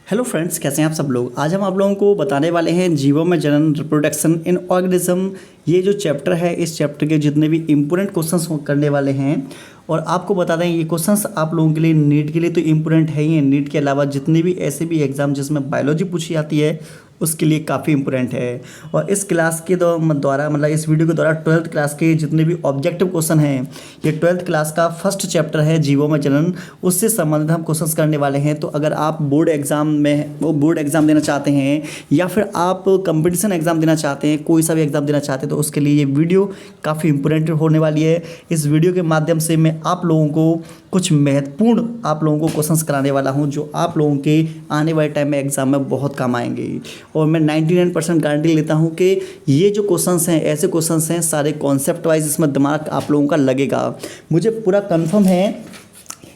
Hello friends, कैसे हैं आप सब लोग। आज हम आप लोगों को बताने वाले हैं जीवों में जनन, रिप्रोडक्शन इन ऑर्गेनिज्म। ये जो चैप्टर है, इस चैप्टर के जितने भी इम्पोर्टेंट क्वेश्चंस करने वाले हैं, और आपको बता दें ये क्वेश्चंस आप लोगों के लिए नीट के लिए तो इम्पोर्टेंट है ही है। नीट के अलावा जितने भी ऐसे भी एग्ज़ाम जिसमें बायोलॉजी पूछी जाती है उसके लिए काफ़ी इंपॉर्टेंट है। और इस क्लास के द्वारा मतलब इस वीडियो के द्वारा 12th क्लास के जितने भी ऑब्जेक्टिव क्वेश्चन हैं, ये 12th क्लास का फर्स्ट चैप्टर है जीवों में जनन, उससे संबंधित हम क्वेश्चंस करने वाले हैं। तो अगर आप बोर्ड एग्ज़ाम देना चाहते हैं या फिर आप कंपटीशन एग्ज़ाम देना चाहते हैं, कोई सा भी एग्ज़ाम देना चाहते हैं, तो उसके लिए ये वीडियो काफ़ी इंपॉर्टेंट होने वाली है। इस वीडियो के माध्यम से मैं आप लोगों को कुछ महत्वपूर्ण आप लोगों को क्वेश्चंस कराने वाला हूं जो आप लोगों के आने वाले टाइम में एग्ज़ाम में बहुत काम आएंगे। और मैं 99% गारंटी लेता हूं कि ये जो क्वेश्चंस हैं ऐसे क्वेश्चंस हैं, सारे कॉन्सेप्ट वाइज इसमें दिमाग आप लोगों का लगेगा। मुझे पूरा कंफर्म है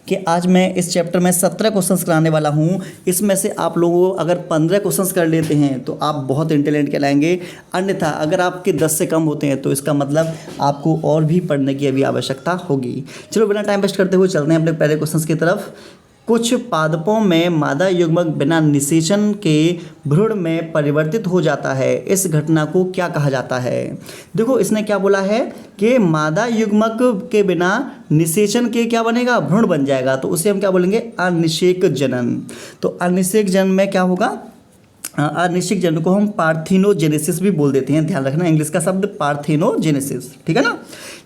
कि आज मैं इस चैप्टर में 17 क्वेश्चंस कराने वाला हूं। इसमें से आप लोगों अगर 15 क्वेश्चंस कर लेते हैं तो आप बहुत इंटेलिजेंट कहलाएंगे। अन्यथा अगर आपके 10 से कम होते हैं तो इसका मतलब आपको और भी पढ़ने की अभी आवश्यकता होगी। चलो बिना टाइम वेस्ट करते हुए चलते हैं अपने पहले क्वेश्चंस की तरफ। कुछ पादपों में मादा युग्मक बिना निषेचन के भ्रूण में परिवर्तित हो जाता है, इस घटना को क्या कहा जाता है। देखो इसने क्या बोला है कि मादा युग्मक के बिना निषेचन के क्या बनेगा, भ्रूण बन जाएगा। तो उसे हम क्या बोलेंगे, अनिषेक जनन। तो अनिषेक जनन में क्या होगा, अनिश्चित जनन को हम पार्थिनोजेनेसिस भी बोल देते हैं। ध्यान रखना इंग्लिश का शब्द पार्थिनोजेनेसिस, ठीक है ना।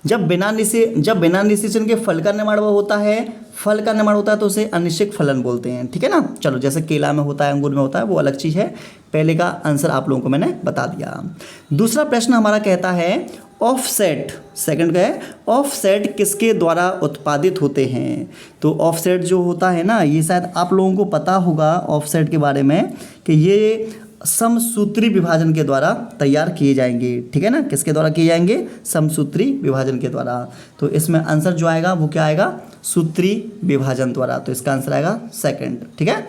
जब बिना निषेचन के फल का निर्माण होता है तो उसे अनिश्चित फलन बोलते हैं, ठीक है ना। चलो जैसे केला में होता है, अंगूर में होता है, वो अलग चीज़ है। पहले का आंसर आप लोगों को मैंने बता दिया। दूसरा प्रश्न हमारा कहता है ऑफसेट, सेकंड का है ऑफसेट किसके द्वारा उत्पादित होते हैं। तो ऑफसेट जो होता है ना, ये शायद आप लोगों को पता होगा ऑफसेट के बारे में कि ये समसूत्री विभाजन के द्वारा तैयार किए जाएंगे, ठीक है ना। किसके द्वारा किए जाएंगे, समसूत्री विभाजन के द्वारा। तो इसमें आंसर जो आएगा वो क्या आएगा, सूत्री विभाजन द्वारा। तो इसका आंसर आएगा सेकंड, ठीक है।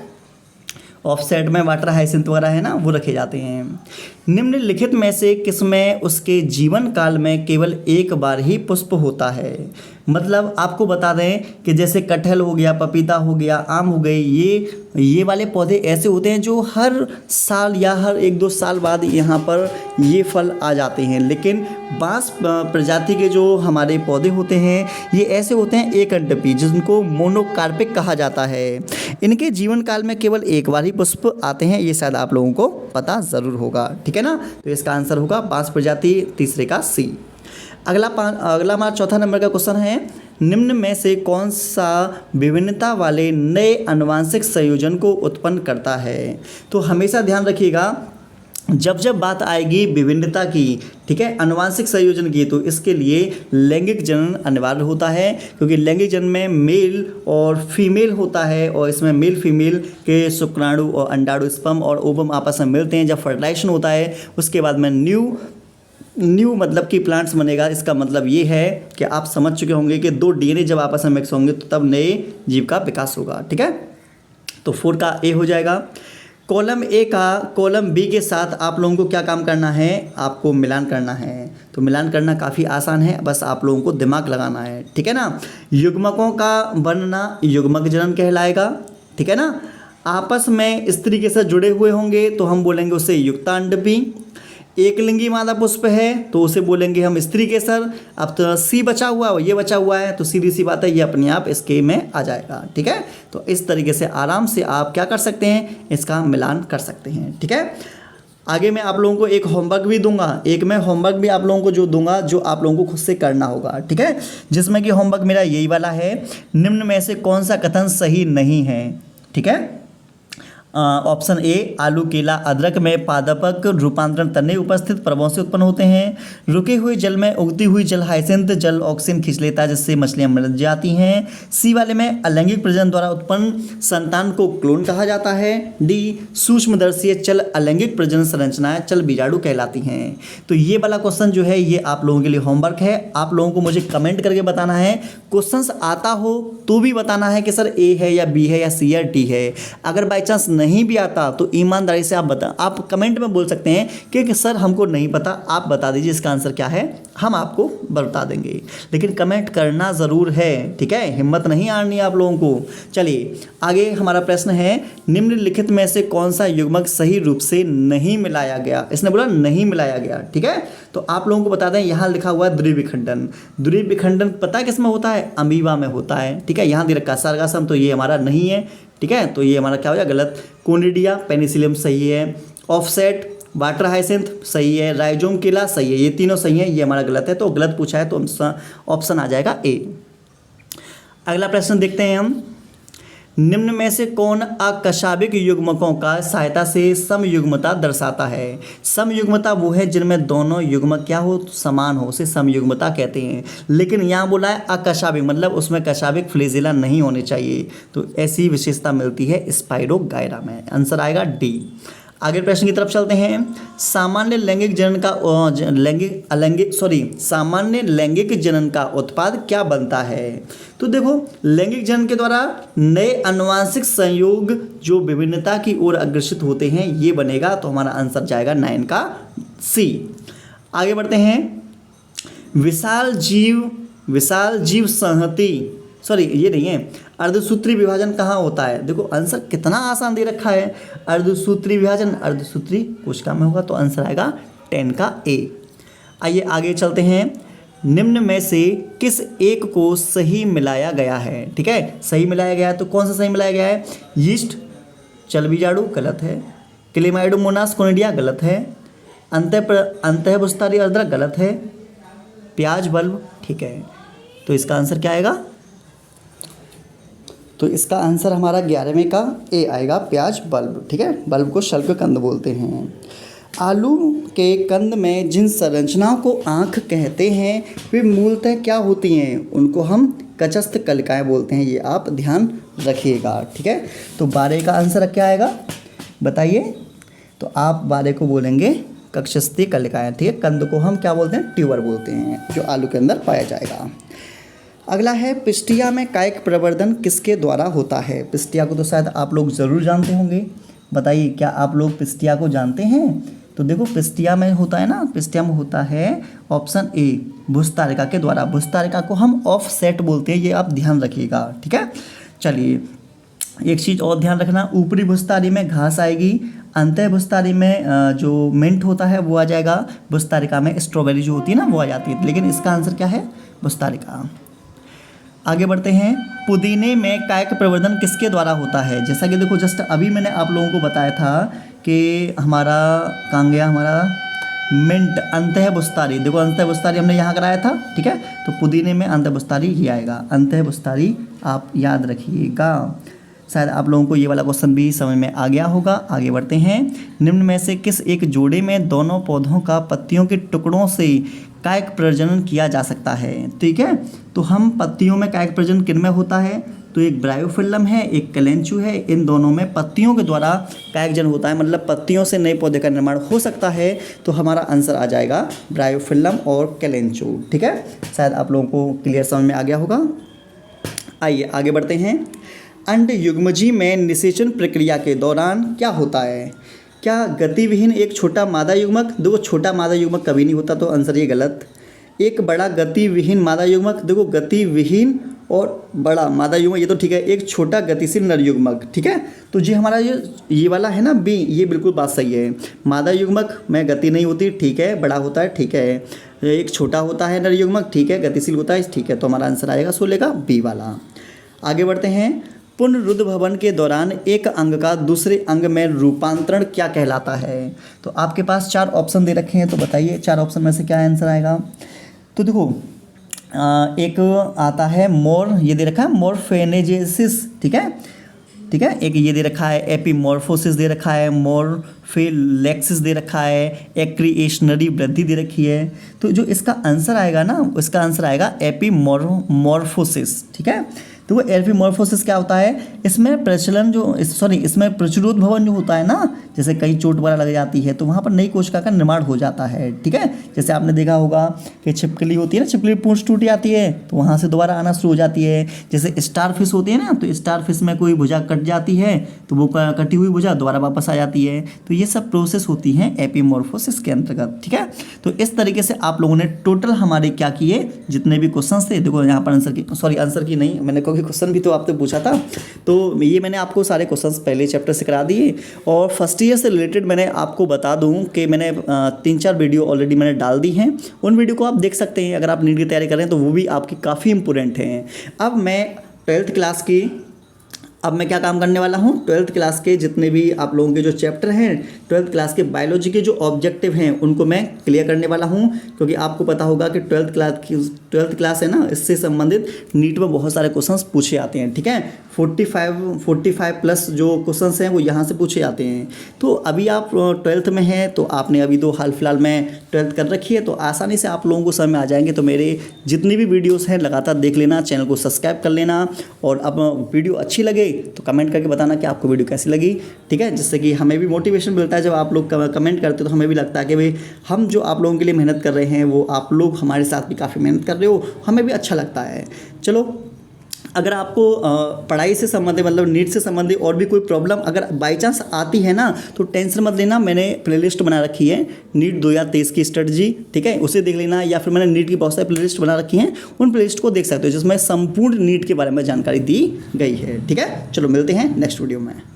ऑफसेट में वाटर हाइसिंथ वगैरह है ना, वो रखे जाते हैं। निम्नलिखित में से किसमें उसके जीवन काल में केवल एक बार ही पुष्प होता है। मतलब आपको बता दें कि जैसे कटहल हो गया, पपीता हो गया, आम हो गए, ये वाले पौधे ऐसे होते हैं जो हर साल या हर 1-2 साल बाद यहाँ पर ये फल आ जाते हैं। लेकिन बांस प्रजाति के जो हमारे पौधे होते हैं ये ऐसे होते हैं एकअंडपी, जिनको मोनोकार्पिक कहा जाता है। इनके जीवन काल में केवल एक बार ही पुष्प आते हैं, ये शायद आप लोगों को पता ज़रूर होगा, ठीक है ना। तो इसका आंसर होगा बांस प्रजाति, तीसरे का सी। अगला हमारा चौथा नंबर का क्वेश्चन है, निम्न में से कौन सा विभिन्नता वाले नए आनुवंशिक संयोजन को उत्पन्न करता है। तो हमेशा ध्यान रखिएगा जब बात आएगी विभिन्नता की, ठीक है, आनुवंशिक संयोजन की, तो इसके लिए लैंगिक जनन अनिवार्य होता है। क्योंकि लैंगिक जनन में मेल और फीमेल होता है, और इसमें मेल फीमेल के शुक्राणु और अंडाणु, स्पर्म और ओवम आपस में मिलते हैं। जब फर्टिलाइजेशन होता है उसके बाद में न्यू मतलब कि प्लांट्स बनेगा। इसका मतलब ये है कि आप समझ चुके होंगे कि 2 डीएनए जब आपस में मिक्स होंगे तो तब नए जीव का विकास होगा, ठीक है। तो 4 का ए हो जाएगा। कॉलम ए का कॉलम बी के साथ आप लोगों को क्या काम करना है, आपको मिलान करना है। तो मिलान करना काफ़ी आसान है, बस आप लोगों को दिमाग लगाना है, ठीक है ना। युग्मकों का बनना युग्मक जनन कहलाएगा, ठीक है ना। आपस में इस तरीके से जुड़े हुए होंगे तो हम बोलेंगे उसे युक्तांडपी। एक लिंगी मादा पुष्प है तो उसे बोलेंगे हम स्त्री केसर। अब तो सी बचा हुआ है, ये बचा हुआ है, तो सीधी सी बात है ये अपने आप इसके में आ जाएगा, ठीक है। तो इस तरीके से आराम से आप क्या कर सकते हैं, इसका मिलान कर सकते हैं, ठीक है। आगे मैं आप लोगों को एक होमवर्क भी दूंगा, होमवर्क भी आप लोगों को जो दूंगा जो आप लोगों को खुद से करना होगा, ठीक है। जिसमें कि होमवर्क मेरा यही वाला है, निम्न में से कौन सा कथन सही नहीं है, ठीक है। ऑप्शन ए, आलू, केला, अदरक में पादपक रूपांतरण तने उपस्थित प्रभाव से उत्पन्न होते हैं। रुके हुए जल में उगती हुई जल हाइसिंथ जल ऑक्सीजन खींच लेता है जिससे मछलियां मर जाती हैं। सी वाले में अलैंगिक प्रजनन द्वारा उत्पन्न संतान को क्लोन कहा जाता है। डी, सूक्ष्मदर्शी चल अलैंगिक प्रजनन संरचनाएं चल बीजाणु कहलाती हैं। तो ये वाला क्वेश्चन जो है ये आप लोगों के लिए होमवर्क है। आप लोगों को मुझे कमेंट करके बताना है, क्वेश्चन आता हो तो भी बताना है कि सर ए है या बी है या सी या डी है। अगर बाई चांस नहीं भी आता तो ईमानदारी से आप कमेंट में बोल सकते हैं कि सर हमको नहीं पता, आप बता दीजिए इसका आंसर क्या है, हम आपको बता देंगे। लेकिन कमेंट करना ज़रूर है, ठीक है, हिम्मत नहीं हारनी आप लोगों को। चलिए आगे हमारा प्रश्न है, निम्नलिखित में से कौन सा युग्मक सही रूप से नहीं मिलाया गया। इसने बोला नहीं मिलाया गया, ठीक है। तो आप लोगों को बता दें, यहाँ लिखा हुआ है द्विविखंडन। द्विविखंडन पता है किस में होता है, अमीबा में होता है, ठीक है। यहाँ दे रखा है सर्गासम, तो ये हमारा नहीं है, ठीक है, तो ये हमारा क्या हो जाएगा गलत। कोनिडिया पेनिसिलियम सही है, ऑफसेट वाटर हाइसिंथ सही है, राइजोम केला सही है, ये तीनों सही है, ये हमारा गलत है। तो गलत पूछा है तो ऑप्शन आ जाएगा ए। अगला प्रश्न देखते हैं हम, निम्न में से कौन अकशाबिक युग्मकों का सहायता से समयुग्मता दर्शाता है। समयुग्मता वो है जिनमें दोनों युग्मक क्या हो, समान हो, उसे समयुग्मता कहते हैं। लेकिन यहाँ बोला है अकशाबिक, मतलब उसमें कशाबिक फ्लैजेला नहीं होने चाहिए, तो ऐसी विशेषता मिलती है स्पाइरोगायरा में। आंसर आएगा डी। आगे प्रश्न की तरफ चलते हैं, सामान्य लैंगिक जनन का सामान्य लैंगिक जनन का उत्पाद क्या बनता है। तो देखो लैंगिक जनन के द्वारा नए आनुवंशिक संयोग जो विभिन्नता की ओर अग्रसित होते हैं ये बनेगा, तो हमारा आंसर जाएगा 9 का सी। आगे बढ़ते हैं, विशाल जीव संहति ये नहीं है, अर्धसूत्री विभाजन कहाँ होता है। देखो आंसर कितना आसान दे रखा है, अर्धसूत्री विभाजन अर्धसूत्री कोशिका में होगा, तो आंसर आएगा 10 का ए। आइए आगे चलते हैं, निम्न में से किस एक को सही मिलाया गया है, ठीक है, सही मिलाया गया है, तो कौन सा सही मिलाया गया है। यीस्ट चलबीजाड़ू गलत है, क्लेमाइडोमोनास कोनिडिया गलत है, अंतःपुष्टारी अर्द्रक गलत है, प्याज बल्ब ठीक है। तो इसका आंसर क्या आएगा, तो इसका आंसर हमारा 11वें का ए आएगा, प्याज बल्ब, ठीक है। बल्ब को शल्क कंद बोलते हैं। आलू के कंद में जिन संरचनाओं को आँख कहते हैं वे मूलतः क्या होती हैं, उनको हम कचस्थ कलिकाएँ बोलते हैं, ये आप ध्यान रखिएगा, ठीक है। तो 12 का आंसर क्या आएगा बताइए, तो आप 12 को बोलेंगे कक्षस्थीय कलिकाएँ, ठीक है। कंद को हम क्या बोलते हैं, ट्यूबर बोलते हैं, जो आलू के अंदर पाया जाएगा। अगला है, पिस्टिया में कायिक प्रवर्धन किसके द्वारा होता है। पिस्टिया को तो शायद आप लोग ज़रूर जानते होंगे, बताइए क्या आप लोग पिस्टिया को जानते हैं। तो देखो पिस्टिया में होता है ना, पिस्टिया में होता है ऑप्शन ए भुस्तारिका के द्वारा। भुस्तारिका को हम ऑफसेट बोलते हैं, ये आप ध्यान रखिएगा, ठीक है। चलिए एक चीज़ और ध्यान रखना, ऊपरी भुस्तारी में घास आएगी, अंतः भुस्तारी में जो मिंट होता है वो आ जाएगा, भुस्तारिका में स्ट्रॉबेरी जो होती है ना वो आ जाती है, लेकिन इसका आंसर क्या है, भुस्तारिका। आगे बढ़ते हैं, पुदीने में कायिक प्रवर्धन किसके द्वारा होता है। जैसा कि देखो जस्ट अभी मैंने आप लोगों को बताया था कि हमारा कहाँ गया, हमारा मिंट अंतःभुस्तारी, देखो अंतःभुस्तारी हमने यहाँ कराया था, ठीक है। तो पुदीने में अंतःभुस्तारी ये आएगा, अंतःभुस्तारी आप याद रखिएगा। शायद आप लोगों को ये वाला क्वेश्चन भी समझ में आ गया होगा। आगे बढ़ते हैं, निम्न में से किस एक जोड़े में दोनों पौधों का पत्तियों के टुकड़ों से कायिक प्रजनन किया जा सकता है, ठीक है। तो हम पत्तियों में कायिक प्रजनन किन में होता है, तो एक ब्रायोफिल्लम है, एक कैलेंचू है, इन दोनों में पत्तियों के द्वारा कायिक जन होता है, मतलब पत्तियों से नए पौधे का निर्माण हो सकता है। तो हमारा आंसर आ जाएगा ब्रायोफिल्लम और कैलेंचू, ठीक है। शायद आप लोगों को क्लियर समझ में आ गया होगा। आइए आगे बढ़ते हैं, अंड युग्मजी में निषेचन प्रक्रिया के दौरान क्या होता है। क्या गतिविहीन एक छोटा मादा युग्मक, देखो छोटा मादा युग्मक कभी नहीं होता, तो आंसर ये गलत। एक बड़ा गतिविहीन मादा युग्मक, देखो गतिविहीन और बड़ा मादा युग्मक ये तो ठीक है, एक छोटा गतिशील नर युग्मक, ठीक है। तो जी हमारा ये वाला है ना बी, ये बिल्कुल बात सही है। मादा युग्मक में गति नहीं होती, ठीक है, बड़ा होता है, ठीक है। एक छोटा होता है नर युग्मक, ठीक है, गतिशील होता है, ठीक है। तो हमारा आंसर आएगा 16 का बी वाला। आगे बढ़ते हैं, पुनरुद्भवन के दौरान एक अंग का दूसरे अंग में रूपांतरण क्या कहलाता है। तो आपके पास 4 ऑप्शन दे रखे हैं, तो बताइए 4 ऑप्शन में से क्या आंसर आएगा। तो देखो एक आता है ये दे रखा है मोरफेनेजेसिस, ठीक है, ठीक है। एक ये दे रखा है एपीमॉर्फोसिस दे रखा है, मोरफेलेक्सिस दे रखा है, एक्रिएशनरी वृद्धि दे रखी है। तो जो इसका आंसर आएगा ना, इसका आंसर आएगा एपीमॉर्फोसिस, ठीक है। तो वो एपीमॉर्फोसिस क्या होता है, इसमें इसमें प्रचुरोद्भवन जो होता है ना, जैसे कहीं चोट वगैरह लग जाती है तो वहाँ पर नई कोशिका का निर्माण हो जाता है। ठीक है, जैसे आपने देखा होगा कि छिपकली होती है ना, छिपकली पूंछ टूट जाती है तो वहाँ से दोबारा आना शुरू हो जाती है। जैसे स्टार फिश होती है ना, तो स्टार फिश में कोई भुजा कट जाती है तो वो कटी हुई भुजा दोबारा वापस आ जाती है। तो ये सब प्रोसेस होती हैं एपीमॉर्फोसिस के अंतर्गत। ठीक है, तो इस तरीके से आप लोगों ने टोटल हमारे क्या किए, जितने भी क्वेश्चन थे, देखो यहाँ पर आंसर की नहीं, मैंने कोई क्वेश्चन भी तो आपसे पूछा था, तो ये मैंने आपको सारे क्वेश्चंस पहले चैप्टर से करा दिए। और फर्स्ट ईयर से रिलेटेड मैंने आपको बता दूं कि मैंने 3-4 वीडियो ऑलरेडी मैंने डाल दी हैं, उन वीडियो को आप देख सकते हैं। अगर आप नीट की तैयारी कर रहे हैं तो वो भी आपकी काफ़ी इंपॉर्टेंट हैं। अब मैं 12th क्लास की क्या काम करने वाला हूँ, 12th क्लास के जितने भी आप लोगों के जो चैप्टर हैं, 12th क्लास के बायोलॉजी के जो ऑब्जेक्टिव हैं उनको मैं क्लियर करने वाला हूँ। क्योंकि आपको पता होगा कि 12th क्लास है ना, इससे संबंधित नीट में बहुत सारे क्वेश्चंस पूछे आते हैं। ठीक है, 45 प्लस जो क्वेश्चंस हैं वो यहाँ से पूछे जाते हैं। तो अभी आप 12th में हैं तो आपने अभी तो हाल फिलहाल में 12th कर रखी है, तो आसानी से आप लोगों को समझ में आ जाएंगे। तो मेरे जितनी भी वीडियोस हैं लगातार देख लेना, चैनल को सब्सक्राइब कर लेना, और अब वीडियो अच्छी लगे तो कमेंट करके बताना कि आपको वीडियो कैसी लगी। ठीक है, जिससे कि हमें भी मोटिवेशन मिलता है। जब आप लोग कमेंट करते हो तो हमें भी लगता है कि भाई हम जो आप लोगों के लिए मेहनत कर रहे हैं वो आप लोग हमारे साथ भी काफ़ी मेहनत कर रहे हो, हमें भी अच्छा लगता है। चलो, अगर आपको पढ़ाई से संबंधित मतलब नीट से संबंधित और भी कोई प्रॉब्लम अगर बाई चांस आती है ना, तो टेंशन मत लेना। मैंने प्लेलिस्ट बना रखी है नीट 2023 की स्ट्रेटजी। ठीक है, उसे देख लेना, या फिर मैंने नीट की बहुत सारी प्लेलिस्ट बना रखी हैं, उन प्लेलिस्ट को देख सकते हो जिसमें संपूर्ण नीट के बारे में जानकारी दी गई है। ठीक है, चलो मिलते हैं नेक्स्ट वीडियो में।